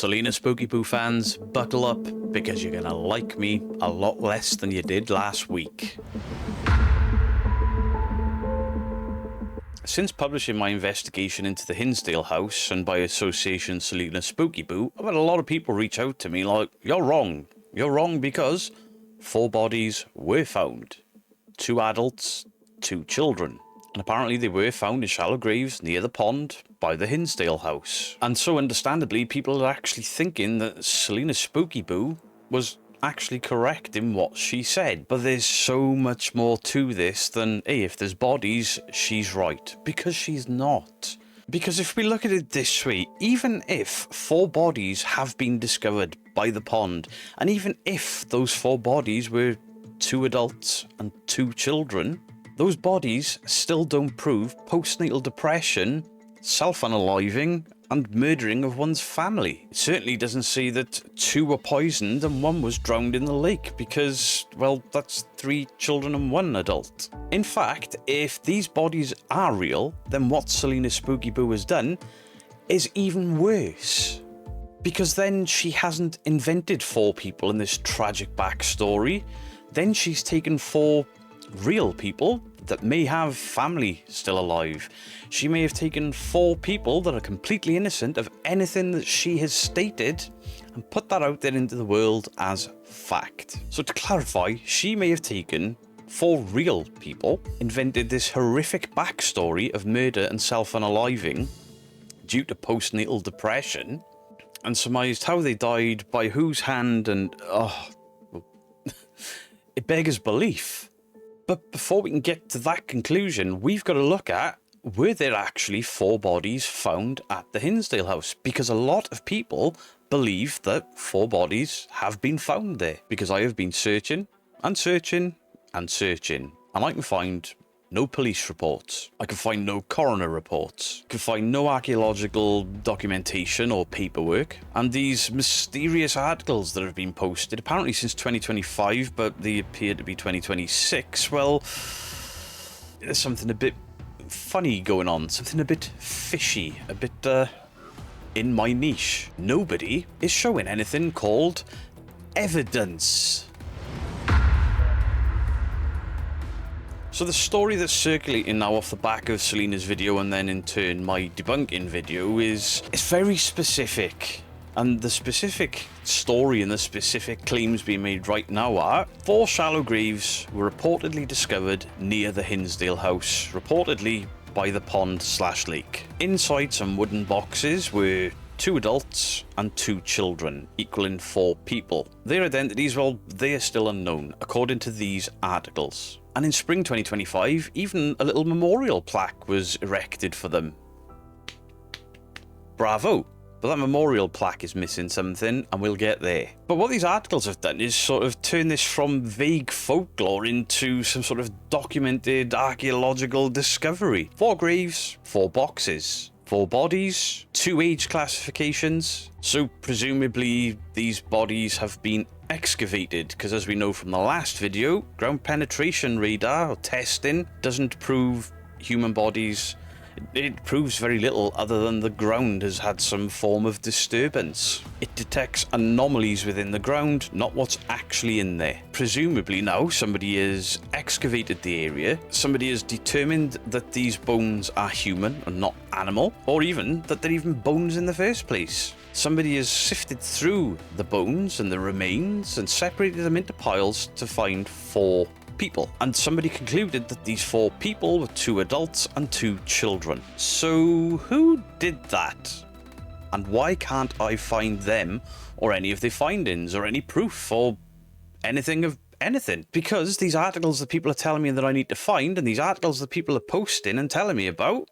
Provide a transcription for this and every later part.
Celina Spooky Fans, buckle up because you're gonna like me a lot less than you did last week. Since publishing my investigation into the Hinsdale house, and by association Celina Spooky Boo, I've had a lot of people reach out to me like, you're wrong. You're wrong because 4 bodies were found. 2 adults, 2 children. And apparently they were found in shallow graves near the pond by the Hinsdale house. And so understandably, people are actually thinking that Celina Spooky Boo was actually correct in what she said. But there's so much more to this than, hey, if there's bodies, she's right. Because she's not. Because if we look at it this way, even if 4 bodies have been discovered by the pond, and even if those 4 bodies were 2 adults and 2 children, those bodies still don't prove postnatal depression, self-unaliving, and murdering of one's family. It certainly doesn't say that 2 were poisoned and 1 was drowned in the lake, because, well, that's 3 children and 1 adult. In fact, if these bodies are real, then what Celina Spooky Boo has done is even worse. Because then she hasn't invented 4 people in this tragic backstory. Then she's taken 4 real people that may have family still alive. She may have taken 4 people that are completely innocent of anything that she has stated and put that out there into the world as fact. So to clarify, she may have taken 4 real people, invented this horrific backstory of murder and self-unaliving due to postnatal depression, and surmised how they died, by whose hand, and it beggars belief. But before we can get to that conclusion, we've got to look at, were there actually 4 bodies found at the Hinsdale house? Because a lot of people believe that 4 bodies have been found there. Because I have been searching and searching and searching, and I can find no police reports. I can find no coroner reports. I can find no archaeological documentation or paperwork. And these mysterious articles that have been posted, apparently since 2025, but they appear to be 2026, well, there's something a bit funny going on. Something a bit fishy. A bit, in my niche. Nobody is showing anything called evidence. So the story that's circulating now off the back of Celina's video, and then in turn my debunking video, is very specific. And the specific story and the specific claims being made right now are 4 shallow graves were reportedly discovered near the Hinsdale house, reportedly by the pond/lake. Inside some wooden boxes were 2 adults and 2 children, equaling 4 people. Their identities, well, they are still unknown, according to these articles. And in spring 2025, even a little memorial plaque was erected for them. Bravo! But that memorial plaque is missing something, and we'll get there. But what these articles have done is sort of turn this from vague folklore into some sort of documented archaeological discovery. 4 graves, 4 boxes. 4 bodies, 2 age classifications. So presumably these bodies have been excavated, because as we know from the last video, ground penetration radar or testing doesn't prove human bodies. It proves very little other than the ground has had some form of disturbance. It detects anomalies within the ground, not what's actually in there. Presumably now somebody has excavated the area, somebody has determined that these bones are human and not animal, or even that they're even bones in the first place. Somebody has sifted through the bones and the remains and separated them into piles to find 4 people. And somebody concluded that these 4 people were 2 adults and 2 children. So who did that? And why can't I find them or any of their findings or any proof or anything of anything? Because these articles that people are telling me that I need to find, and these articles that people are posting and telling me about,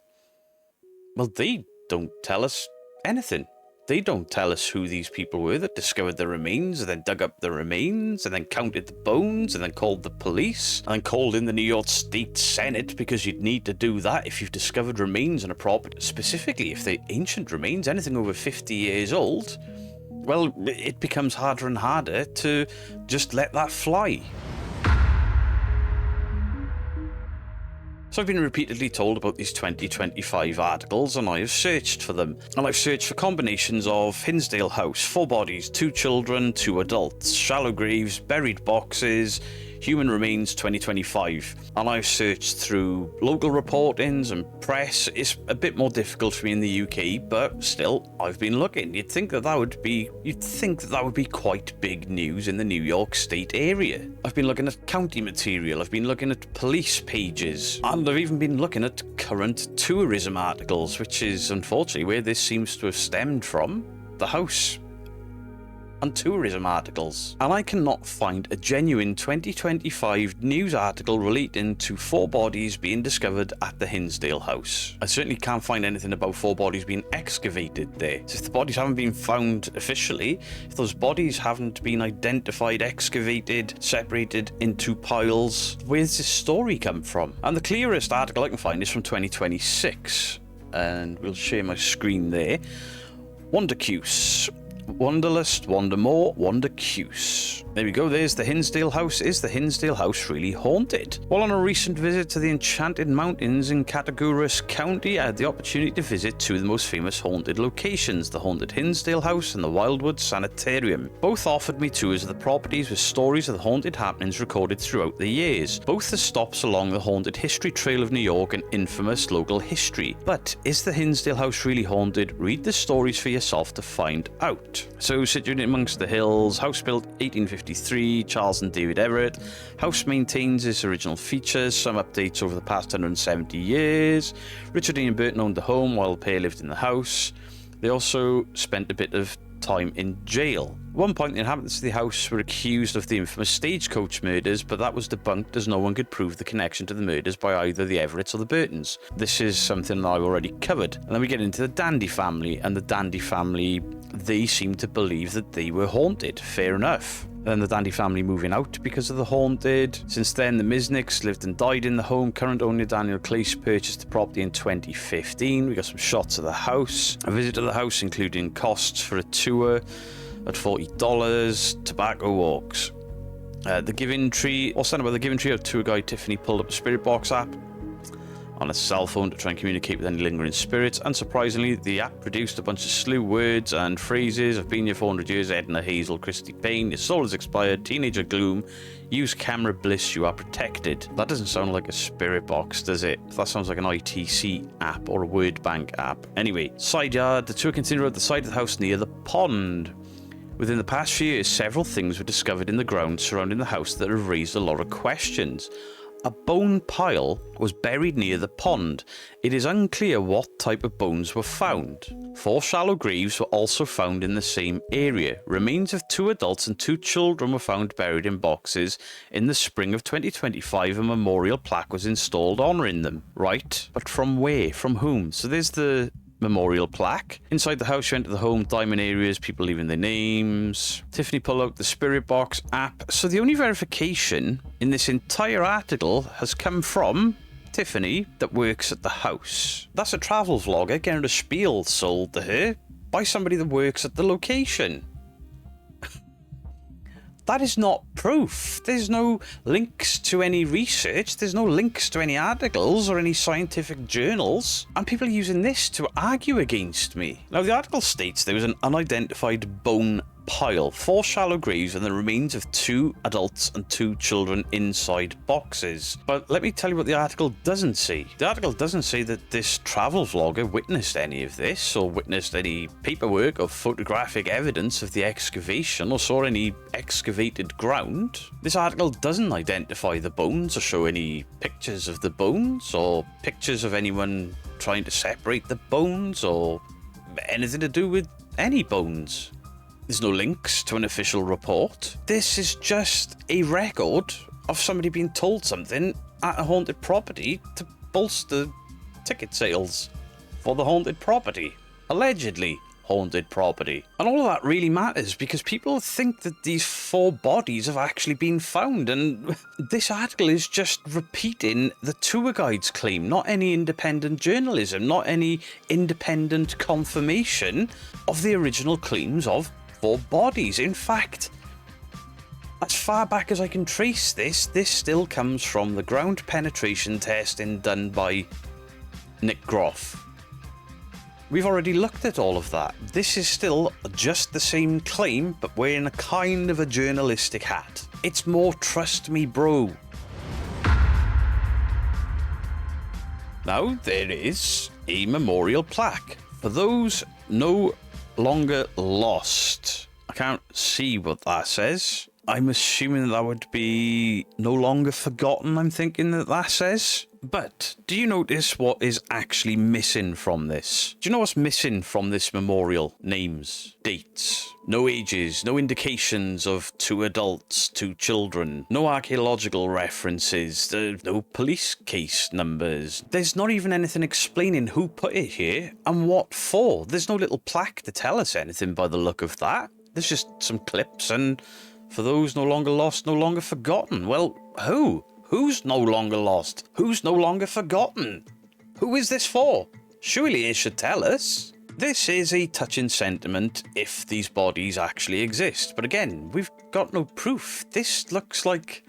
well, they don't tell us anything. They don't tell us who these people were that discovered the remains, and then dug up the remains, and then counted the bones, and then called the police, and then called in the New York State Senate, because you'd need to do that if you've discovered remains on a property, specifically if they're ancient remains, anything over 50 years old. Well, it becomes harder and harder to just let that fly. So I've been repeatedly told about these 2025 articles, and I have searched for them. And I've searched for combinations of Hinsdale House, 4 bodies, 2 children, 2 adults, shallow graves, buried boxes, human remains 2025. And I've searched through local reportings and press. It's a bit more difficult for me in the UK, but still, I've been looking. You'd think that would be quite big news in the New York State area. I've been looking at county material, I've been looking at police pages, and I've even been looking at current tourism articles, which is unfortunately where this seems to have stemmed from, the house and tourism articles. And I cannot find a genuine 2025 news article relating to 4 bodies being discovered at the Hinsdale house. I certainly can't find anything about 4 bodies being excavated there. So if the bodies haven't been found officially, if those bodies haven't been identified, excavated, separated into piles, where's this story come from? And the clearest article I can find is from 2026. And we'll share my screen there. Wondercuse. Wanderlust, Wandermore, Wondercuse. There we go, there's the Hinsdale house. Is the Hinsdale house really haunted? While on a recent visit to the Enchanted Mountains in Cattaraugus County, I had the opportunity to visit 2 of the most famous haunted locations, the haunted Hinsdale house and the Wildwood Sanitarium. Both offered me tours of the properties with stories of the haunted happenings recorded throughout the years. Both are stops along the haunted history trail of New York and infamous local history. But is the Hinsdale house really haunted? Read the stories for yourself to find out. So, situated amongst the hills, house built 1853, Charles and David Everett. House maintains its original features, some updates over the past 170 years. Richard and Ian Burton owned the home while the pair lived in the house. They also spent a bit of time in jail. At one point, the inhabitants of the house were accused of the infamous stagecoach murders, but that was debunked as no one could prove the connection to the murders by either the Everetts or the Burtons. This is something that I've already covered. And then we get into the Dandy family, and the Dandy family, they seem to believe that they were haunted. Fair enough. Then the Dandy family moving out because of the haunted. Since then, the Misnicks lived and died in the home. Current owner Daniel Clace purchased the property in 2015. We got some shots of the house. A visit to the house, including costs for a tour at $40, tobacco walks. The Giving Tree, or something about the Giving Tree, our tour guide Tiffany pulled up the Spirit Box app on a cell phone to try and communicate with any lingering spirits. Unsurprisingly, the app produced a bunch of slew words and phrases. I've been here 400 years, Edna Hazel, Christy Payne, your soul is expired, teenager gloom, use camera bliss, you are protected. That doesn't sound like a spirit box, does it? That sounds like an ITC app or a word bank app. Anyway, side yard, the tour continued at the side of the house near the pond. Within the past few years, several things were discovered in the ground surrounding the house that have raised a lot of questions. A bone pile was buried near the pond. It is unclear what type of bones were found. 4 shallow graves were also found in the same area. Remains of 2 adults and 2 children were found buried in boxes. In the spring of 2025, a memorial plaque was installed honouring them. Right, but from where? From whom? So there's the memorial plaque. Inside the house, you enter the home, diamond areas, people leaving their names. Tiffany pulled out the Spirit Box app. So the only verification in this entire article has come from Tiffany that works at the house. That's a travel vlogger getting a spiel sold to her by somebody that works at the location. That is not proof. There's no links to any research. There's no links to any articles or any scientific journals. And people are using this to argue against me. Now, the article states there was an unidentified bone pile, 4 shallow graves, and the remains of 2 adults and 2 children inside boxes. But let me tell you what the article doesn't say. The article doesn't say that this travel vlogger witnessed any of this, or witnessed any paperwork or photographic evidence of the excavation, or saw any excavated ground. This article doesn't identify the bones or show any pictures of the bones, or pictures of anyone trying to separate the bones, or anything to do with any bones. There's no links to an official report. This is just a record of somebody being told something at a haunted property to bolster ticket sales for the haunted property. Allegedly haunted property. And all of that really matters because people think that these 4 bodies have actually been found, and this article is just repeating the tour guide's claim, not any independent journalism, not any independent confirmation of the original claims of 4 bodies. In fact, As far back as I can trace this still comes from the ground penetration testing done by Nick Groff. We've already looked at all of that. This is still just the same claim, but wearing a kind of a journalistic hat. It's more trust me, bro. Now, there is a memorial plaque for those no longer lost. I can't see what that says. I'm assuming that would be no longer forgotten, I'm thinking that says. But do you notice what is actually missing from this? Do you know what's missing from this memorial? Names, dates, no ages, no indications of 2 adults, 2 children, no archaeological references, no police case numbers. There's not even anything explaining who put it here and what for. There's no little plaque to tell us anything by the look of that. There's just some clips and for those no longer lost, no longer forgotten. Well, who? Who's no longer lost? Who's no longer forgotten? Who is this for? Surely it should tell us. This is a touching sentiment if these bodies actually exist. But again, we've got no proof. This looks like,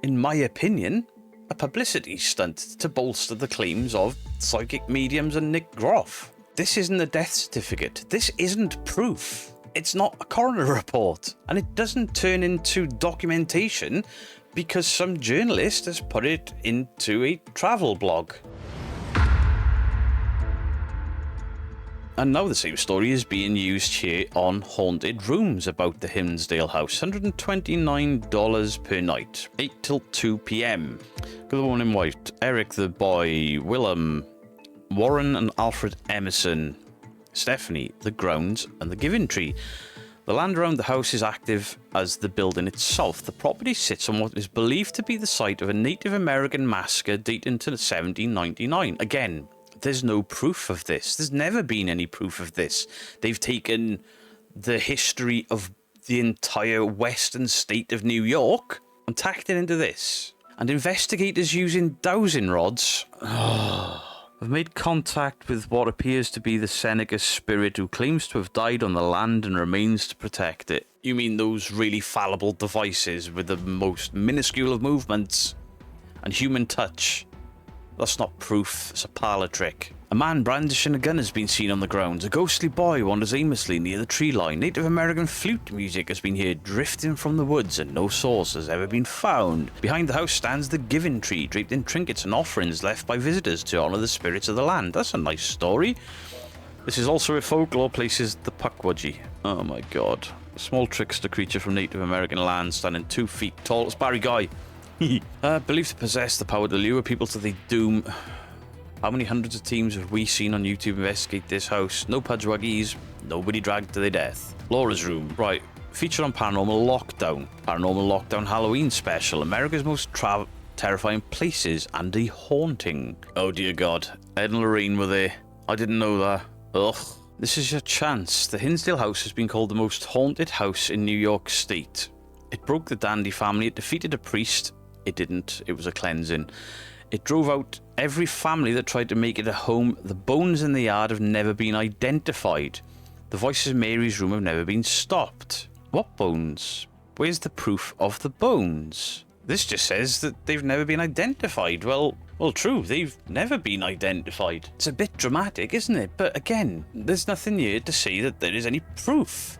in my opinion, a publicity stunt to bolster the claims of psychic mediums and Nick Groff. This isn't a death certificate. This isn't proof. It's not a coroner report. And it doesn't turn into documentation because some journalist has put it into a travel blog. And now the same story is being used here on Haunted Rooms about the Hinsdale house. $129 per night, 8 till 2 p.m. Got the one in white, Eric the boy, Willem, Warren and Alfred Emerson, Stephanie, the grounds and the giving tree. The land around the house is active as the building itself. The property sits on what is believed to be the site of a Native American massacre dating to 1799. Again, there's no proof of this. There's never been any proof of this. They've taken the history of the entire western state of New York and tacked it into this. And investigators using dowsing rods have made contact with what appears to be the Seneca spirit who claims to have died on the land and remains to protect it. You mean those really fallible devices with the most minuscule of movements and human touch? That's not proof, it's a parlour trick. A man brandishing a gun has been seen on the grounds. A ghostly boy wanders aimlessly near the tree line. Native American flute music has been heard drifting from the woods and no source has ever been found. Behind the house stands the giving tree, draped in trinkets and offerings left by visitors to honour the spirits of the land. That's a nice story. This is also where folklore places the Pukwudgie. Oh my god. A small trickster creature from Native American land standing 2 feet tall. It's Barry Guy. Believed to possess the power to lure people to their doom. How many hundreds of teams have we seen on YouTube investigate this house? No pudgewuggies, nobody dragged to their death. Laura's room. Right. Featured on Paranormal Lockdown. Paranormal Lockdown Halloween special. America's most terrifying places and a haunting. Oh dear god. Ed and Lorraine were there. I didn't know that. Ugh. This is your chance. The Hinsdale house has been called the most haunted house in New York State. It broke the Dandy family. It defeated a priest. It didn't. It was a cleansing. It drove out every family that tried to make it a home. The bones in the yard have never been identified. The voices in Mary's room have never been stopped. What bones? Where's the proof of the bones? This just says that they've never been identified. Well, true, they've never been identified. It's a bit dramatic, isn't it? But again, there's nothing here to say that there is any proof.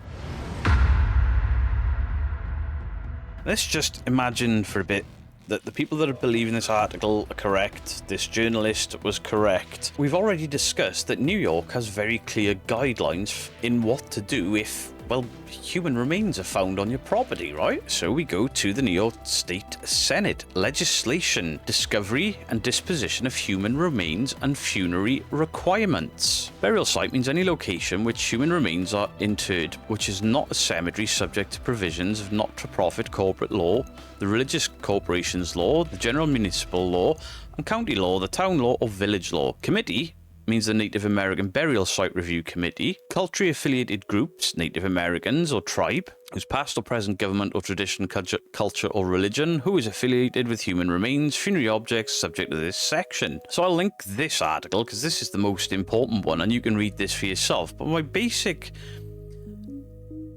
Let's just imagine for a bit that the people that are believing this article are correct, this journalist was correct. We've already discussed that New York has very clear guidelines in what to do if, well, human remains are found on your property, right? So we go to the New York State Senate. Legislation, discovery and disposition of human remains and funerary requirements. Burial site means any location which human remains are interred, which is not a cemetery subject to provisions of not-for-profit corporate law, the religious corporations law, the general municipal law, and county law, the town law, or village law. Committee means the Native American Burial Site Review Committee, culturally affiliated groups, Native Americans or tribe, whose past or present government or tradition, culture or religion, who is affiliated with human remains, funerary objects subject to this section. So I'll link this article because this is the most important one and you can read this for yourself. But my basic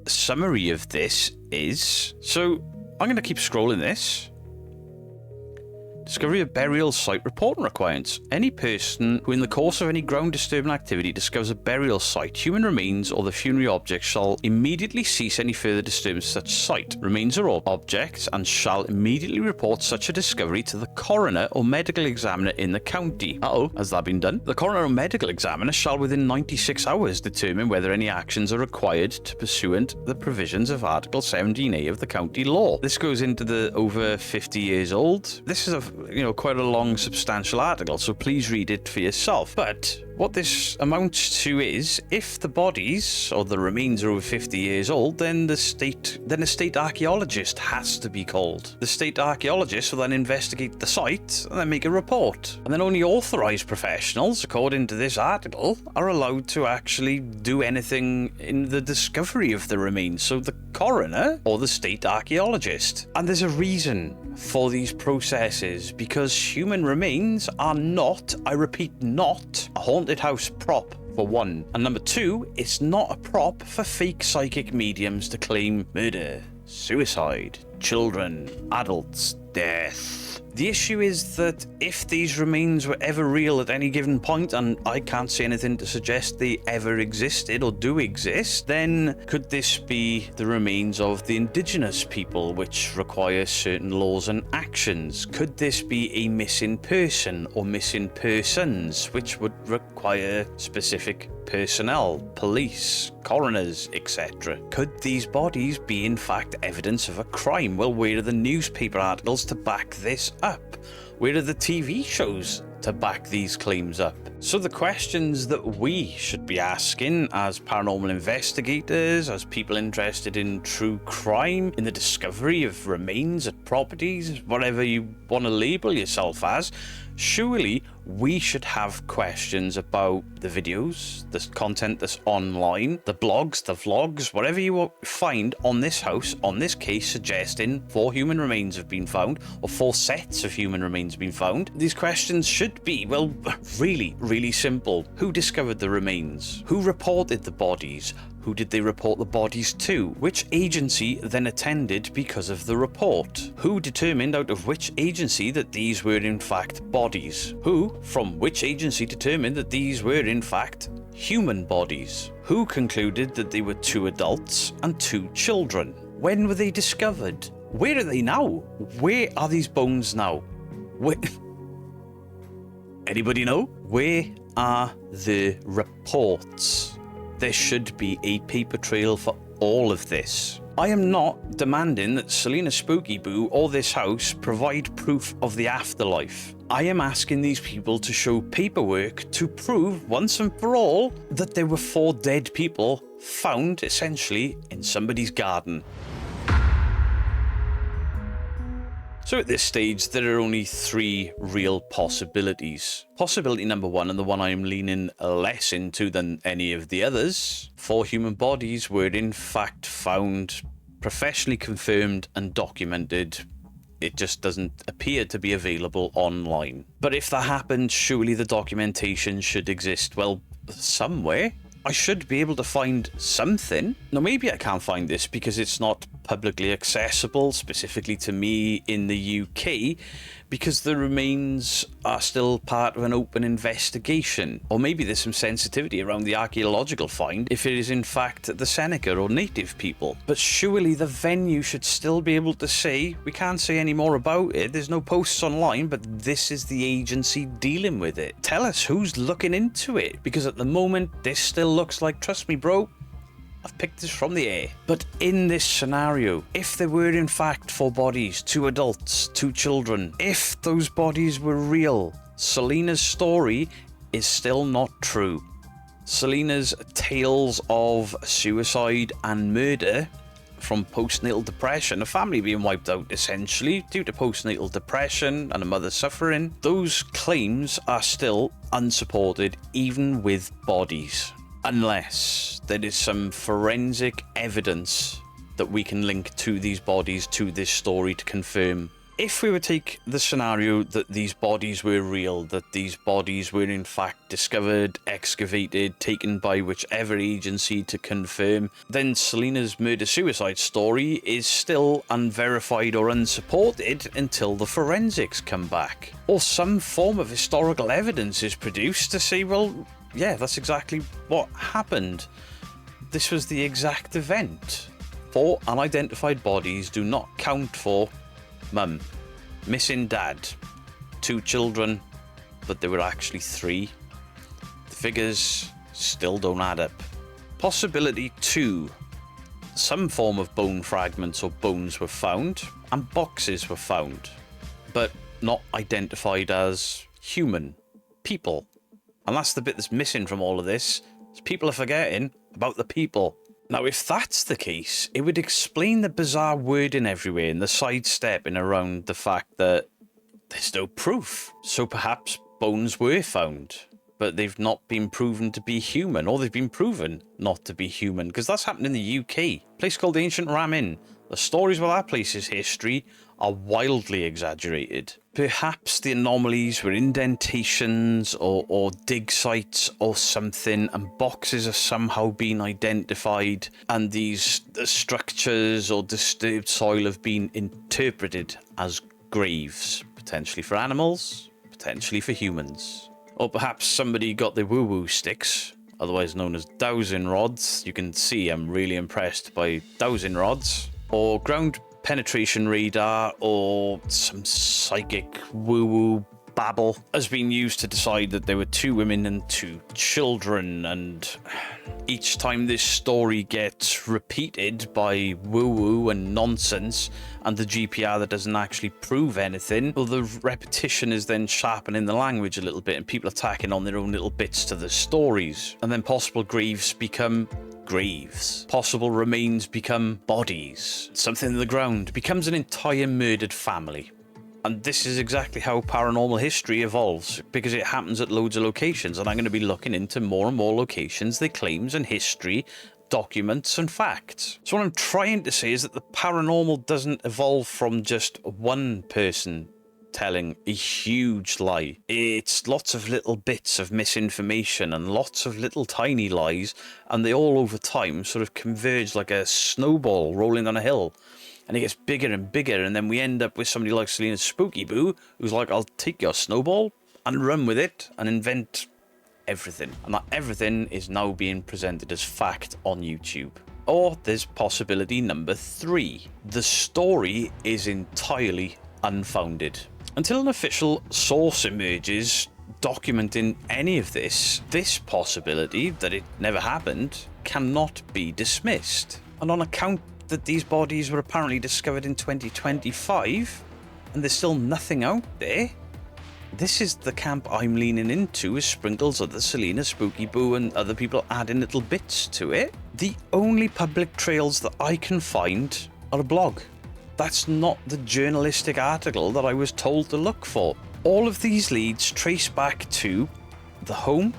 summary of this is, so I'm going to keep scrolling this. Discovery of burial site reporting requirements. Any person who in the course of any ground disturbing activity discovers a burial site, human remains or the funerary object shall immediately cease any further disturbance of such site, remains or objects, and shall immediately report such a discovery to the coroner or medical examiner in the county. Has that been done? The coroner or medical examiner shall within 96 hours determine whether any actions are required to pursuant the provisions of Article 17A of the county law. This goes into the over 50 years old. This is quite a long, substantial article, so please read it for yourself. But what this amounts to is, if the bodies or the remains are over 50 years old, then a state archaeologist has to be called. The state archaeologist will then investigate the site and then make a report. And then only authorised professionals, according to this article, are allowed to actually do anything in the discovery of the remains. So the coroner or the state archaeologist. And there's a reason for these processes, because human remains are not, I repeat, not a haunted house prop, for one. And number two, it's not a prop for fake psychic mediums to claim murder, suicide, children, adults, death. The issue is that if these remains were ever real at any given point, and I can't see anything to suggest they ever existed or do exist, then could this be the remains of the indigenous people, which require certain laws and actions? Could this be a missing person or missing persons, which would require specific personnel, police, coroners, etc.? Could these bodies be in fact evidence of a crime? Well, where are the newspaper articles to back this up? Where are the TV shows to back these claims up? So the questions that we should be asking as paranormal investigators, as people interested in true crime, in the discovery of remains at properties, whatever you want to label yourself as, surely we should have questions about the videos, the content that's online, the blogs, the vlogs, whatever you find on this house, on this case, suggesting 4 human remains have been found, or 4 sets of human remains have been found. These questions should be, well, really simple. Who discovered the remains? Who reported the bodies? Who did they report the bodies to? Which agency then attended because of the report? Who determined out of which agency that these were in fact bodies? Who, from which agency, determined that these were in fact human bodies? Who concluded that they were 2 adults and 2 children? When were they discovered? Where are they now? Where are these bones now? Anybody know? Where are the reports? There should be a paper trail for all of this. I am not demanding that Celina Spooky Boo or this house provide proof of the afterlife. I am asking these people to show paperwork to prove once and for all that there were 4 dead people found essentially in somebody's garden. So at this stage, there are only 3 real possibilities. Possibility number 1, and the one I'm leaning less into than any of the others, 4 human bodies were in fact found, professionally confirmed and documented. It just doesn't appear to be available online. But if that happened, surely the documentation should exist, well, somewhere. I should be able to find something. Now, maybe I can't find this because it's not publicly accessible, specifically to me in the UK, because the remains are still part of an open investigation. Or maybe there's some sensitivity around the archaeological find if it is in fact the Seneca or native people. But surely the venue should still be able to say, we can't say any more about it, there's no posts online, but this is the agency dealing with it. Tell us who's looking into it, because at the moment this still looks like, trust me bro, I've picked this from the air. But in this scenario, if there were in fact 4 bodies, 2 adults, 2 children, if those bodies were real, Selena's story is still not true. Selena's tales of suicide and murder from postnatal depression, a family being wiped out essentially due to postnatal depression and a mother suffering, those claims are still unsupported even with bodies. Unless there is some forensic evidence that we can link to these bodies, to this story, to confirm if we would take the scenario that these bodies were real, that these bodies were in fact discovered, excavated, taken by whichever agency to confirm, then Selena's murder-suicide story is still unverified or unsupported until the forensics come back. Or some form of historical evidence is produced to say, well, yeah, that's exactly what happened. This was the exact event. 4 unidentified bodies do not count for mum, missing dad, 2 children, but there were actually 3. The figures still don't add up. Possibility 2. Some form of bone fragments or bones were found, and boxes were found, but not identified as human, people. And that's the bit that's missing from all of this, is people are forgetting about the people. Now, if that's the case, it would explain the bizarre wording everywhere and the sidestepping around the fact that there's no proof. So perhaps bones were found, but they've not been proven to be human, or they've been proven not to be human, because that's happened in the UK. A place called Ancient Ramin. The stories about that place's history are wildly exaggerated. Perhaps the anomalies were indentations or dig sites or something, and boxes have somehow been identified, and these structures or disturbed soil have been interpreted as graves, potentially for animals, potentially for humans. Or perhaps somebody got their woo-woo sticks, otherwise known as dowsing rods. You can see I'm really impressed by dowsing rods. Or ground penetration radar, or some psychic woo-woo babble has been used to decide that there were 2 women and 2 children, and each time this story gets repeated by woo-woo and nonsense and the GPR that doesn't actually prove anything, well, the repetition is then sharpening the language a little bit and people are tacking on their own little bits to the stories, and then possible graves become graves. Possible remains become bodies. Something in the ground becomes an entire murdered family. And this is exactly how paranormal history evolves, because it happens at loads of locations, and I'm going to be looking into more and more locations, their claims and history, documents and facts. So what I'm trying to say is that the paranormal doesn't evolve from just one person telling a huge lie. It's lots of little bits of misinformation and lots of little tiny lies, and they all over time sort of converge like a snowball rolling down a hill, and it gets bigger and bigger, and then we end up with somebody like Celina Spooky Boo, who's like, I'll take your snowball and run with it and invent everything. And that everything is now being presented as fact on YouTube. Or there's possibility number 3. The story is entirely unfounded. Until an official source emerges documenting any of this, this possibility that it never happened cannot be dismissed. And on account that these bodies were apparently discovered in 2025, and there's still nothing out there, this is the camp I'm leaning into, with sprinkles of the Celina Spooky Boo and other people adding little bits to it. The only public trails that I can find are a blog. That's not the journalistic article that I was told to look for. All of these leads trace back to the home,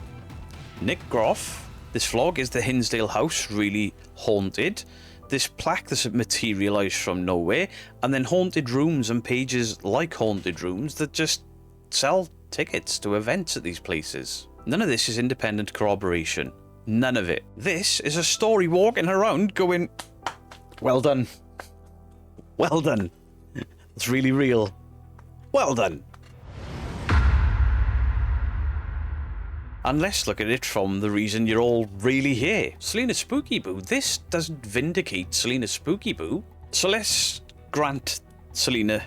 Nick Groff. This vlog is the Hinsdale house, really haunted. This plaque that's materialised from nowhere, and then haunted rooms and pages like haunted rooms that just sell tickets to events at these places. None of this is independent corroboration. None of it. This is a story walking around going, well done. Well done. It's really real. Well done. And let's look at it from the reason you're all really here. Celina Spooky Boo. This doesn't vindicate Celina Spooky Boo. So let's grant Celina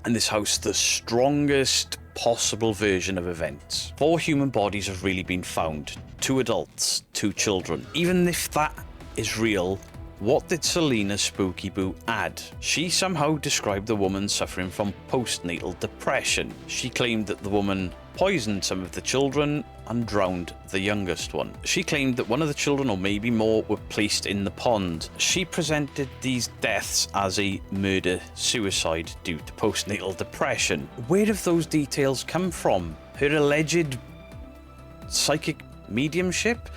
and this house the strongest possible version of events. 4 human bodies have really been found. 2 adults, 2 children. Even if that is real, what did Celina Spooky Boo add? She somehow described the woman suffering from postnatal depression. She claimed that the woman poisoned some of the children and drowned the youngest one. She claimed that one of the children, or maybe more, were placed in the pond. She presented these deaths as a murder-suicide due to postnatal depression. Where have those details come from? Her alleged psychic mediumship?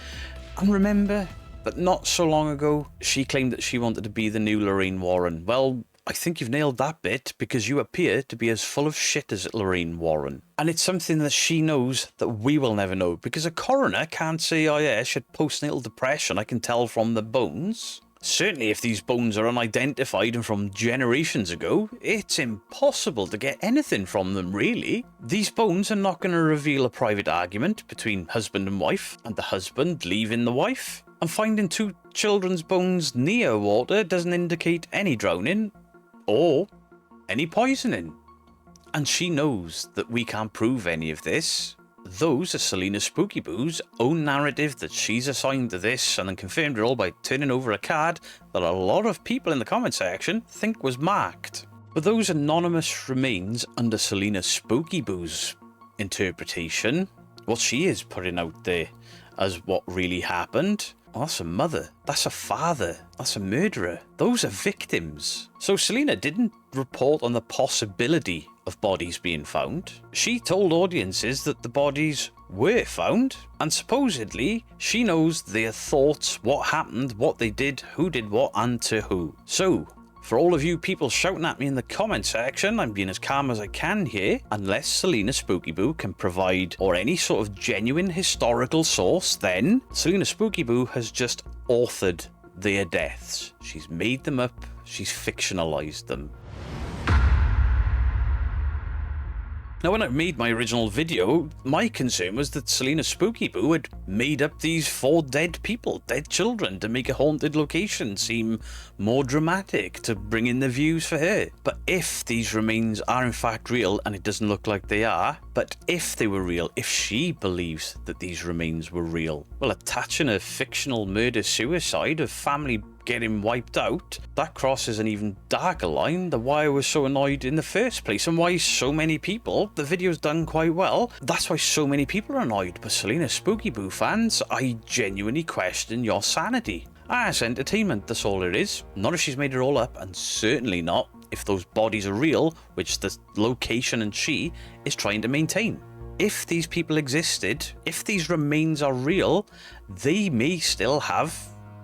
And remember, but not so long ago, she claimed that she wanted to be the new Lorraine Warren. Well, I think you've nailed that bit, because you appear to be as full of shit as Lorraine Warren. And it's something that she knows that we will never know, because a coroner can't say, oh yeah, she had postnatal depression, I can tell from the bones. Certainly if these bones are unidentified and from generations ago, it's impossible to get anything from them, really. These bones are not going to reveal a private argument between husband and wife, and the husband leaving the wife. And finding 2 children's bones near water doesn't indicate any drowning or any poisoning. And she knows that we can't prove any of this. Those are Celina Spooky Boo's own narrative that she's assigned to this, and then confirmed it all by turning over a card that a lot of people in the comment section think was marked. But those anonymous remains under Celina Spooky Boo's interpretation, what she is putting out there as what really happened. Oh, that's a mother, that's a father, that's a murderer. Those are victims. So Celina didn't report on the possibility of bodies being found. She told audiences that the bodies were found, and supposedly she knows their thoughts, what happened, what they did, who did what, and to who. So, for all of you people shouting at me in the comment section, I'm being as calm as I can here. Unless Celina Spooky Boo can provide, or any sort of genuine historical source, then Celina Spooky Boo has just authored their deaths. She's made them up, she's fictionalized them. Now, when I made my original video, my concern was that Celina Spooky Boo had made up these 4 dead people, dead children, to make a haunted location seem more dramatic, to bring in the views for her. But if these remains are in fact real, and it doesn't look like they are, but if they were real, if she believes that these remains were real, well, attaching a fictional murder-suicide of family getting wiped out, that crosses an even darker line than why I was so annoyed in the first place, and why so many people, the video's done quite well, that's why so many people are annoyed. But Celina Spooky Boo fans, I genuinely question your sanity. It's entertainment, that's all it is. Not if she's made it all up, and certainly not if those bodies are real, which the location and she is trying to maintain. If these people existed, if these remains are real, they may still have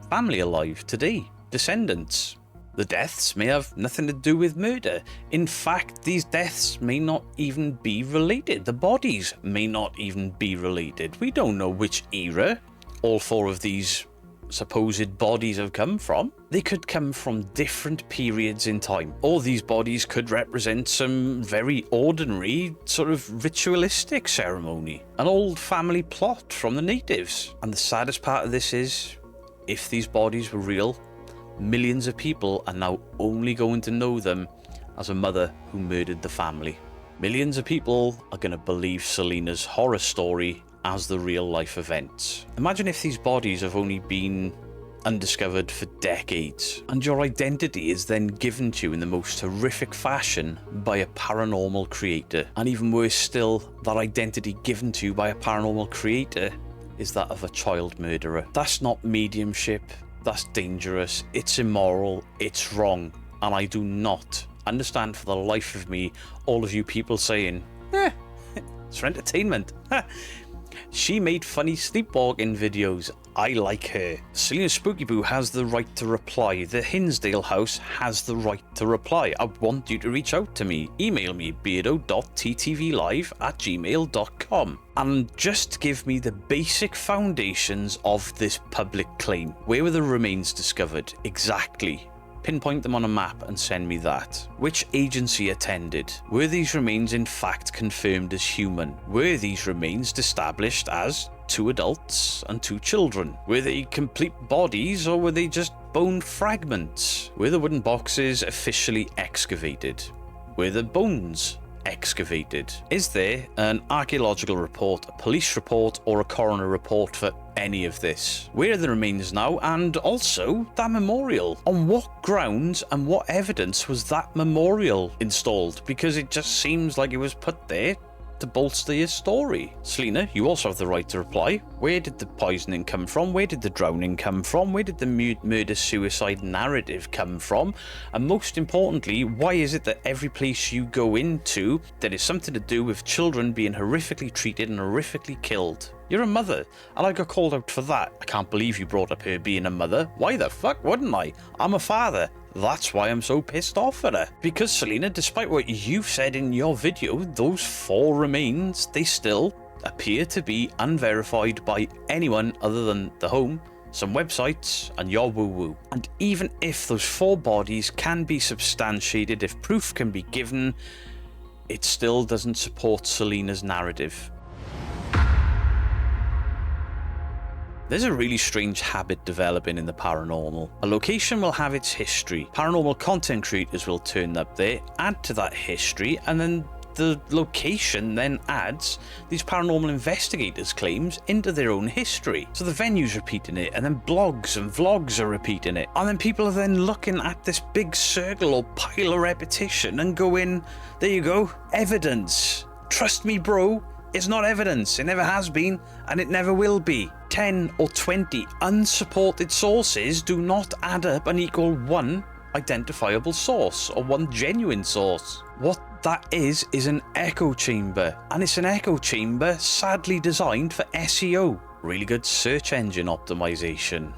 family alive today, descendants. The deaths may have nothing to do with murder. In fact, these deaths may not even be related. The bodies may not even be related. We don't know which era all 4 of these supposed bodies have come from. They could come from different periods in time. All these bodies could represent some very ordinary sort of ritualistic ceremony, an old family plot from the natives. And the saddest part of this is, if these bodies were real, millions of people are now only going to know them as a mother who murdered the family. Millions of people are going to believe Celina's horror story as the real life event. Imagine if these bodies have only been undiscovered for decades, and your identity is then given to you in the most horrific fashion by a paranormal creator. And even worse still, that identity given to you by a paranormal creator is that of a child murderer. That's not mediumship, that's dangerous, it's immoral, it's wrong, and I do not understand for the life of me all of you people saying, it's for entertainment. She made funny sleepwalking videos. I like her. Celina Spooky Boo has the right to reply. The Hinsdale house has the right to reply. I want you to reach out to me. Email me beardo.ttvlive@gmail.com and just give me the basic foundations of this public claim. Where were the remains discovered? Exactly. Pinpoint them on a map and send me that. Which agency attended? Were these remains in fact confirmed as human? Were these remains established as 2 adults and 2 children? Were they complete bodies, or were they just bone fragments? Were the wooden boxes officially excavated? Were the bones excavated? Is there an archaeological report, a police report, or a coroner report for any of this? Where are the remains now? And also, that memorial. On what grounds and what evidence was that memorial installed? Because it just seems like it was put there to bolster your story. Celina, you also have the right to reply. Where did the poisoning come from? Where did the drowning come from? Where did the murder-suicide narrative come from? And most importantly, why is it that every place you go into, there is something to do with children being horrifically treated and horrifically killed? You're a mother, and I got called out for that. I can't believe you brought up her being a mother. Why the fuck wouldn't I? I'm a father. That's why I'm so pissed off at her. Because, Selena, despite what you've said in your video, those 4 remains, they still appear to be unverified by anyone other than the home, some websites, and your woo-woo. And even if those 4 bodies can be substantiated, if proof can be given, it still doesn't support Selena's narrative. There's a really strange habit developing in the paranormal. A location will have its history. Paranormal content creators will turn up there, add to that history, and then the location then adds these paranormal investigators' claims into their own history. So the venue's repeating it, and then blogs and vlogs are repeating it. And then people are then looking at this big circle or pile of repetition and going, there you go, evidence. Trust me, bro. It's not evidence, it never has been, and it never will be. 10 or 20 unsupported sources do not add up and equal one identifiable source, or one genuine source. What that is an echo chamber, and it's an echo chamber sadly designed for SEO, really good search engine optimization.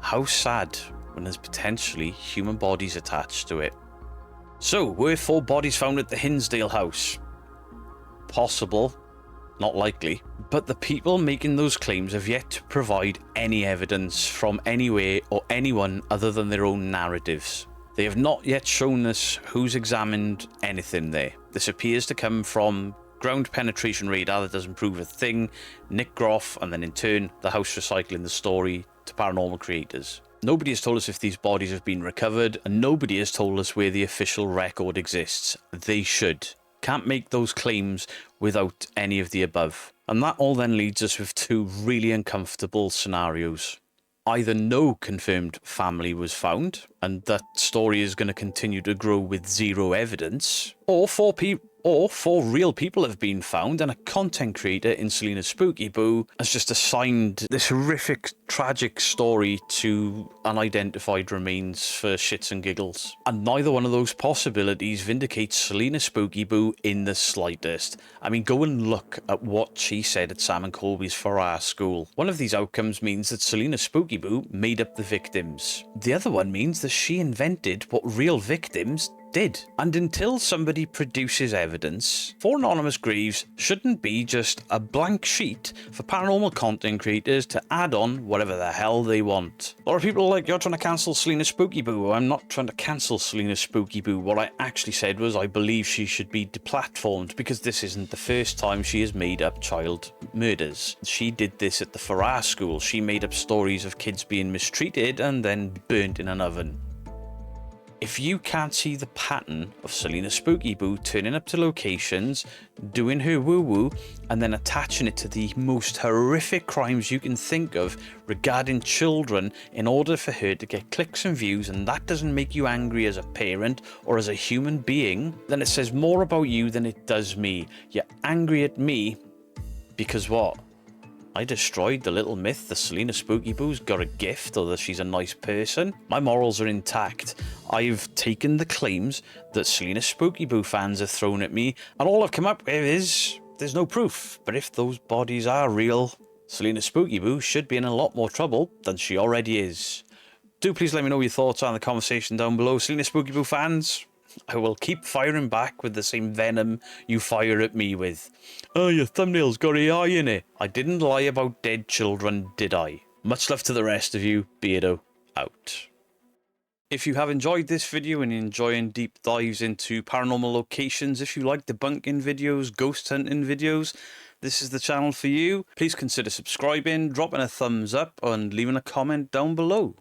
How sad when there's potentially human bodies attached to it. So, were 4 bodies found at the Hinsdale house? Possible. Not likely, but the people making those claims have yet to provide any evidence from anywhere or anyone other than their own narratives. They have not yet shown us who's examined anything there. This appears to come from ground penetration radar that doesn't prove a thing, Nick Groff, and then in turn the house recycling the story to paranormal creators. Nobody has told us if these bodies have been recovered, and nobody has told us where the official record exists. They should. Can't make those claims without any of the above. And that all then leaves us with 2 really uncomfortable scenarios. Either no confirmed family was found, and that story is going to continue to grow with 0 evidence, or 4 real people have been found, and a content creator in Celina Spooky Boo has just assigned this horrific, tragic story to unidentified remains for shits and giggles. And neither one of those possibilities vindicates Celina Spooky Boo in the slightest. I mean, go and look at what she said at Sam and Colby's Farrar School. One of these outcomes means that Celina Spooky Boo made up the victims. The other one means that she invented what real victims did. And until somebody produces evidence, 4 anonymous graves shouldn't be just a blank sheet for paranormal content creators to add on whatever the hell they want. A lot of people are like, you're trying to cancel Celina Spooky Boo. I'm not trying to cancel Celina Spooky Boo. What I actually said was I believe she should be deplatformed because this isn't the first time she has made up child murders. She did this at the Farrar School. She made up stories of kids being mistreated and then burnt in an oven. If you can't see the pattern of Celina Spooky Boo turning up to locations, doing her woo-woo, and then attaching it to the most horrific crimes you can think of regarding children in order for her to get clicks and views, and that doesn't make you angry as a parent or as a human being, then it says more about you than it does me. You're angry at me because what? I destroyed the little myth that Celina Spooky Boo's got a gift or that she's a nice person. My morals are intact. I've taken the claims that Celina Spooky Boo fans have thrown at me, and all I've come up with is there's no proof. But if those bodies are real, Celina Spooky Boo should be in a lot more trouble than she already is. Do please let me know your thoughts on the conversation down below. Celina Spooky Boo fans, I will keep firing back with the same venom you fire at me with. Oh, your thumbnail's got AI in it. I didn't lie about dead children, did I? Much love to the rest of you. Beardo out. If you have enjoyed this video and you're enjoying deep dives into paranormal locations, if you like debunking videos, ghost hunting videos, this is the channel for you. Please consider subscribing, dropping a thumbs up, and leaving a comment down below.